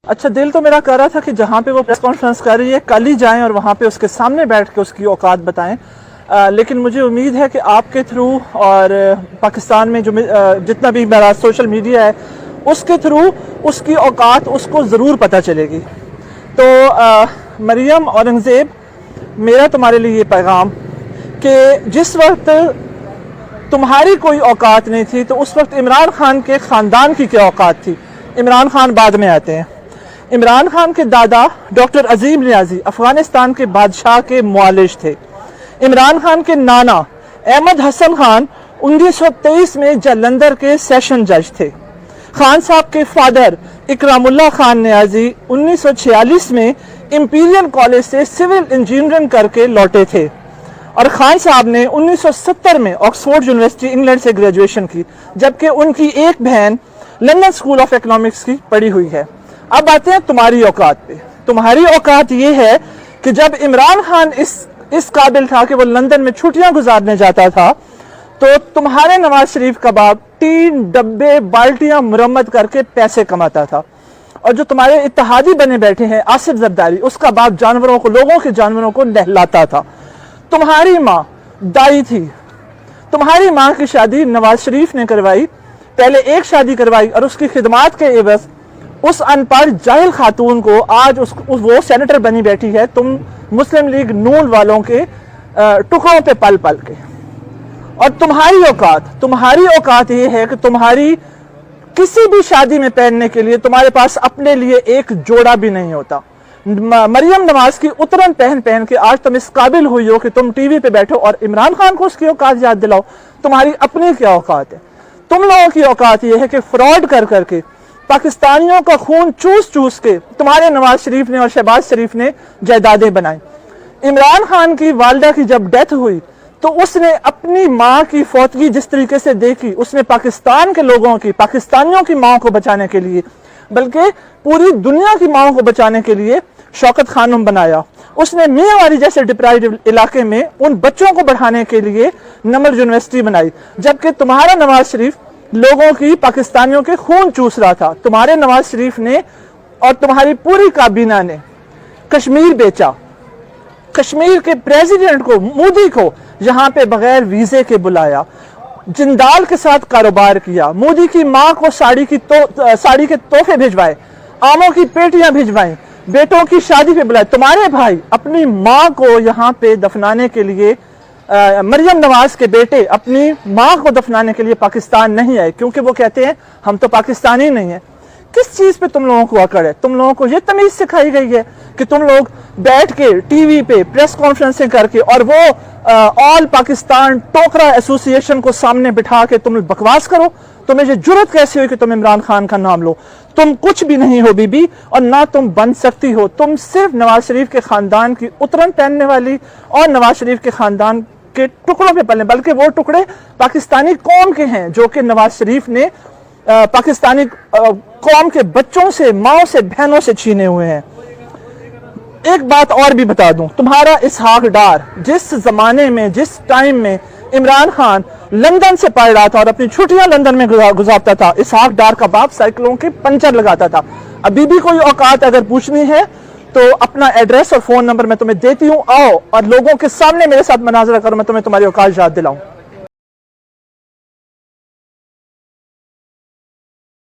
अच्छा दिल तो मेरा कर रहा था कि जहाँ पे वो प्रेस कॉन्फ्रेंस कर रही है कल ही जाएं और वहाँ पे उसके सामने बैठ के उसकी औकात बताएं, लेकिन मुझे उम्मीद है कि आपके थ्रू और पाकिस्तान में जो जितना भी मेरा सोशल मीडिया है उसके थ्रू उसकी औकात उसको ज़रूर पता चलेगी। तो मरियम औरंगज़ेब, मेरा तुम्हारे लिए ये पैगाम कि जिस वक्त तुम्हारी कोई औकात नहीं थी तो उस वक्त इमरान खान के ख़ानदान की क्या औकात थी। इमरान खान बाद में आते हैं। इमरान खान के दादा डॉक्टर अजीम नियाज़ी अफ़गानिस्तान के बादशाह के मुआलिज थे। इमरान खान के नाना अहमद हसन खान 1923 में जालंधर के सेशन जज थे। खान साहब के फादर इकरामुल्लाह खान नियाज़ी 1946 में इंपीरियल कॉलेज से सिविल इंजीनियरिंग करके लौटे थे और खान साहब ने 1970 में ऑक्सफोर्ड यूनिवर्सिटी इंग्लैंड से ग्रेजुएशन की, जबकि उनकी एक बहन लंदन स्कूल ऑफ इकोनॉमिक्स की पढ़ी हुई है। अब आते हैं तुम्हारी औकात पे। तुम्हारी औकात ये है कि जब इमरान खान इस काबिल था कि वो लंदन में छुट्टियां गुजारने जाता था तो तुम्हारे नवाज शरीफ का बाप 3 डब्बे बाल्टियां मुरम्मत करके पैसे कमाता था, और जो तुम्हारे इत्तेहादी बने बैठे हैं आसिफ जरदारी, उसका बाप जानवरों को, लोगों के जानवरों को नहलाता था। तुम्हारी माँ दाई थी। तुम्हारी माँ की शादी नवाज शरीफ ने करवाई, पहले एक शादी करवाई और उसकी खिदमात के एवज उस अनपढ़ जाहिल खातून को आज वो सेनेटर बनी बैठी है, तुम मुस्लिम लीग नून वालों के टुकड़ों पे पल पल के। और तुम्हारी औकात ये है कि तुम्हारी किसी भी शादी में पहनने के लिए तुम्हारे पास अपने लिए एक जोड़ा भी नहीं होता। मरियम नवाज की उतरन पहन पहन के आज तुम इस काबिल हुई हो कि तुम टीवी पे बैठो और इमरान खान को उसकी औकात याद दिलाओ। तुम्हारी अपनी क्या औकात है? तुम लोगों की औकात ये है कि फ्रॉड कर करके पाकिस्तानियों का खून चूस चूस के तुम्हारे नवाज शरीफ ने और शहबाज शरीफ ने जायदादें बनाई। इमरान खान की वालदा की जब डेथ हुई तो उसने अपनी माँ की फौतगी जिस तरीके से देखी, उसने पाकिस्तान के लोगों की, पाकिस्तानियों की माँ को बचाने के लिए, बल्कि पूरी दुनिया की माँ को बचाने के लिए शौकत खानम बनाया। उसने मियांवारी जैसे डिप्राइव्ड इलाके में उन बच्चों को बढ़ाने के लिए नमर यूनिवर्सिटी बनाई, जबकि तुम्हारा नवाज शरीफ लोगों की, पाकिस्तानियों के खून चूस रहा था। तुम्हारे नवाज शरीफ ने और तुम्हारी पूरी काबीना ने कश्मीर बेचा, कश्मीर के प्रेसिडेंट को, मोदी को यहाँ पे बगैर वीजे के बुलाया, जिंदाल के साथ कारोबार किया, मोदी की माँ को साड़ी के तोहफे भिजवाए, आमों की पेटियां भिजवाई, बेटों की शादी पे बुलाए। तुम्हारे भाई अपनी माँ को यहाँ पे दफनाने के लिए, मरियम नवाज के बेटे अपनी माँ को दफनाने के लिए पाकिस्तान नहीं आए, क्योंकि वो कहते हैं हम तो पाकिस्तानी नहीं है। किस चीज पे तुम लोगों को अकड़ है? तुम लोगों को ये तमीज सिखाई गई है कि तुम लोग बैठ के टीवी पे प्रेस कॉन्फ्रेंसिंग करके और वो ऑल पाकिस्तान टोकरा एसोसिएशन को सामने बिठा के तुम बकवास करो? तुम्हें ये जुर्रत कैसे हुई कि तुम इमरान खान का नाम लो? तुम कुछ भी नहीं हो बीबी, और ना तुम बन सकती हो। तुम सिर्फ नवाज शरीफ के खानदान की उतरन पहनने वाली और नवाज शरीफ के खानदान के टुकड़ों पे पलने, बल्कि वो टुकड़े पाकिस्तानी कौम के हैं जो कि नवाज शरीफ ने पाकिस्तानी कौम के बच्चों से, माओ से, बहनों से छीने हुए हैं। एक बात और भी बता दूं, तुम्हारा इसहाक डार जिस जमाने में, जिस टाइम में इमरान खान लंदन से पढ़ रहा था और अपनी छुट्टियां लंदन में गुजारता था, इसहाक डार का बाप साइकिलों के पंचर लगाता था। अभी भी कोई औकात अगर पूछनी है तो अपना एड्रेस और फोन नंबर मैं तुम्हें देती हूँ, आओ और लोगों के सामने मेरे साथ मनाजरा करो, मैं तुम्हें तुम्हारी औकात याद दिलाऊं।